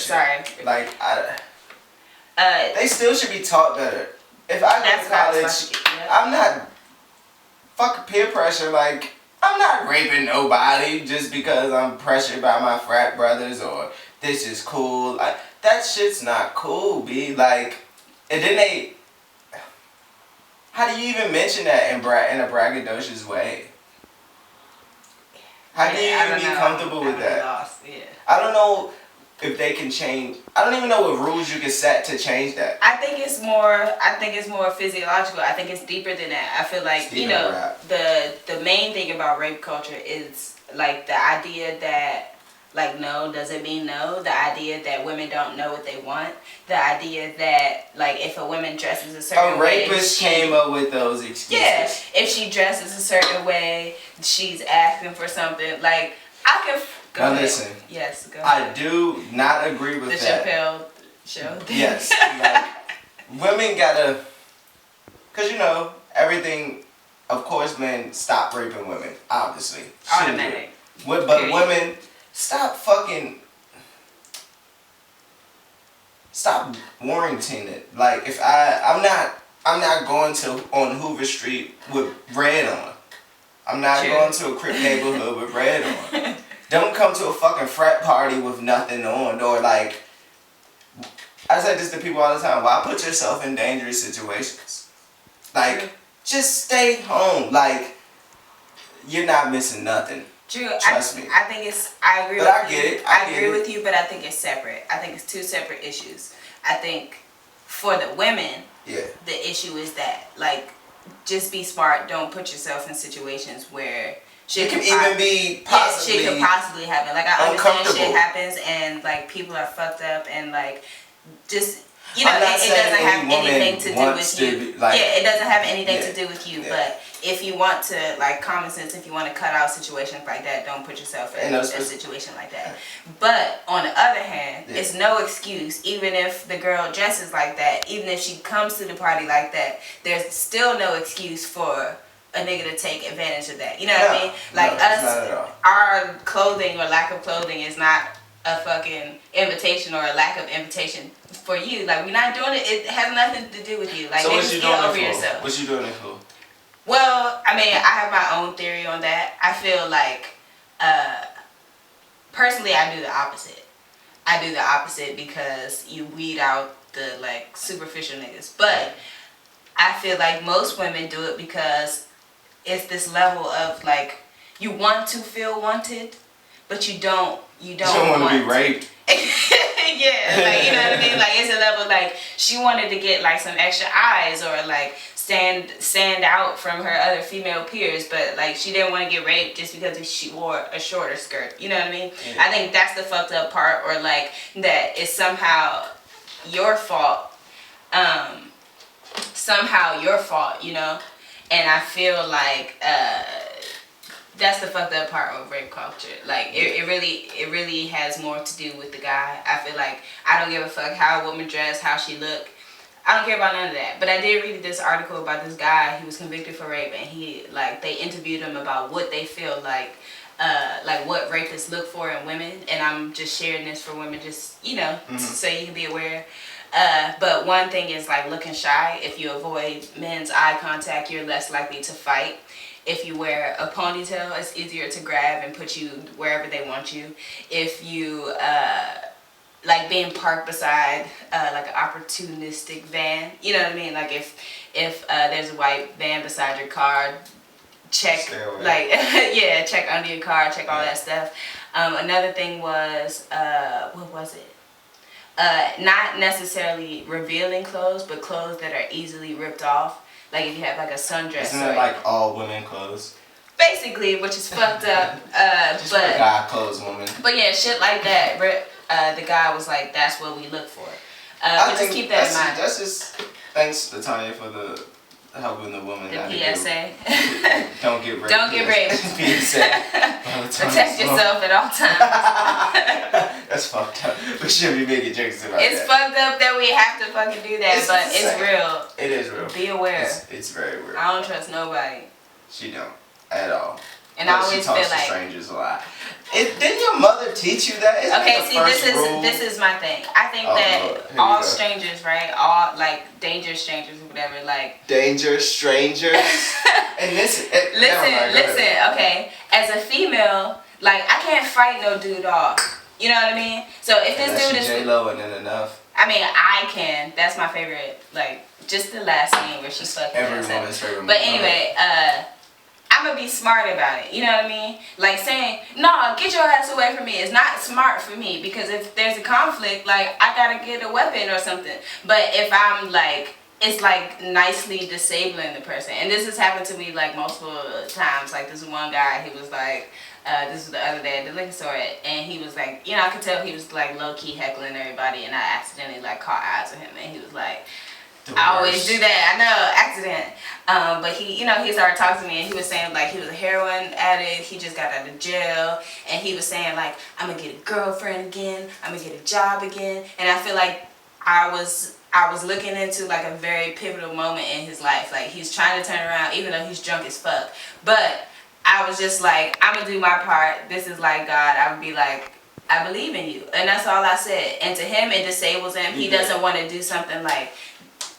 shit. Sorry. Like, they still should be taught better. If I go to college, I'm not fuck peer pressure. Like, I'm not raping nobody just because I'm pressured by my frat brothers or this is cool. Like, that shit's not cool, B. Like, and then how do you even mention that in a braggadocious way? How do you even be comfortable with that? I don't know if they can change. I don't even know what rules you can set to change that. I think it's more physiological. I think it's deeper than that. I feel like, you know, the main thing about rape culture is like the idea that like no doesn't mean no. The idea that women don't know what they want. The idea that like if a woman dresses a certain way, a rapist came up with those excuses. Yeah, if she dresses a certain way, she's asking for something. Like I can. Go ahead. Listen. Yes, go ahead. I do not agree with that. The Chappelle show. Yes, like women gotta, cause you know everything. Of course, men stop raping women. Obviously, automatic. But women. Stop warranting it. Like if I'm not going to on Hoover Street with red on. I'm not going to a Crip neighborhood with red on. Don't come to a fucking frat party with nothing on or like. I say this to people all the time. Why put yourself in dangerous situations? Like just stay home. Like you're not missing nothing. True. Trust me. I think it's. I agree. But with I get you. it. I agree with you, but I think it's separate. I think it's two separate issues. I think for the women, the issue is that like, just be smart. Don't put yourself in situations where shit can even be possibly shit could possibly happen. Like I understand shit happens and like people are fucked up and like just. You know, it doesn't have anything to do with you. It doesn't have anything to do with you. But if you want to, like, common sense, if you want to cut out situations like that, don't put yourself in a situation like that. But on the other hand, it's no excuse, even if the girl dresses like that, even if she comes to the party like that, there's still no excuse for a nigga to take advantage of that. You know what I mean? Like our clothing or lack of clothing is not a fucking invitation or a lack of invitation for you. Like we're not doing it. It has nothing to do with you. Like so what you doing over it for? Yourself. What you doing it for? Well, I mean, I have my own theory on that. I feel like, personally, I do the opposite. I do the opposite because you weed out the like superficial niggas. But I feel like most women do it because it's this level of like you want to feel wanted, but you don't want to be raped. Yeah, like you know what I mean. Like it's a level like she wanted to get like some extra eyes or like stand out from her other female peers, but like she didn't want to get raped just because she wore a shorter skirt. You know what I mean? Yeah. I think that's the fucked up part, or like that is somehow your fault. You know. And I feel like that's the fucked up part of rape culture. Like it really has more to do with the guy. I feel like I don't give a fuck how a woman dressed, how she look. I don't care about none of that. But I did read this article about this guy. He was convicted for rape, and they interviewed him about what they feel like what rapists look for in women. And I'm just sharing this for women, just so you can be aware. But one thing is like looking shy. If you avoid men's eye contact, you're less likely to fight. If you wear a ponytail, it's easier to grab and put you wherever they want you. If you like being parked beside like an opportunistic van, you know what I mean? Like if there's a white van beside your car, check check under your car, check all that stuff. Another thing was what was it? Not necessarily revealing clothes, but clothes that are easily ripped off. Like if you have like a sundress. Isn't it like all women clothes? Basically, which is fucked up. Just but guy clothes, woman. But yeah, shit like that. The guy was like, "That's what we look for." But just keep that in mind. That's just thanks, LaTonya, for the helping the woman. The PSA. Don't get raped. Don't get raped. PSA. Protect yourself at all times. That's fucked up. We shouldn't be making jokes about that. It's fucked up that we have to fucking do that, but it's real. It is real. Be aware. It's very real. I don't trust nobody. She don't at all. And I always she talks feel to like strangers a lot. Didn't your mother teach you that? Isn't okay, the see, first this is my thing. I think that all strangers, right? All like dangerous strangers or whatever, like dangerous strangers. And listen. Okay, as a female, like I can't fight no dude off. You know what I mean? So if this dude is J-Lo and then enough. I mean, I can. That's my favorite. Like just the last scene where she's fucking. Every woman's favorite. But anyway, I'm gonna be smart about it. You know what I mean? Like saying, "No, get your ass away from me." Is not smart for me because if there's a conflict, like I gotta get a weapon or something. But if I'm like, it's like nicely disabling the person, and this has happened to me like multiple times. Like this one guy, he was like. This was the other day at the liquor store, and he was like, you know, I could tell he was like low key heckling everybody, and I accidentally like caught eyes with him, and he was like, I always do that. I know, accident. But he, you know, he started talking to me, and he was saying like he was a heroin addict. He just got out of jail, and he was saying like, I'm gonna get a girlfriend again. I'm gonna get a job again, and I feel like I was looking into like a very pivotal moment in his life. Like he's trying to turn around, even though he's drunk as fuck, but. I was just like, I'm going to do my part. This is like God. I would be like, I believe in you. And that's all I said. And to him, it disables him. He doesn't want to do something like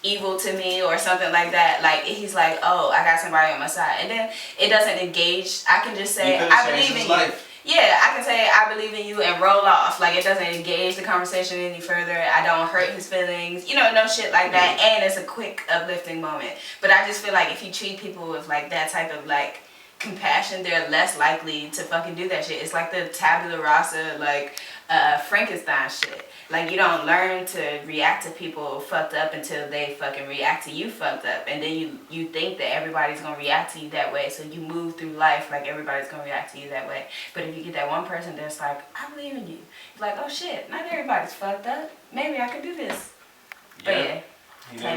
evil to me or something like that. Like, he's like, oh, I got somebody on my side. And then it doesn't engage. I can just say, I believe in you. Yeah, I can say, I believe in you and roll off. Like, it doesn't engage the conversation any further. I don't hurt his feelings. You know, no shit like that. And it's a quick, uplifting moment. But I just feel like if you treat people with, like, that type of, like, compassion, they're less likely to fucking do that shit. It's like the tabula rasa, like Frankenstein shit. Like you don't learn to react to people fucked up until they fucking react to you fucked up, and then you think that everybody's gonna react to you that way, so you move through life like everybody's gonna react to you that way. But if you get that one person that's like, I believe in you, you're like, oh shit, not everybody's fucked up. Maybe I can do this.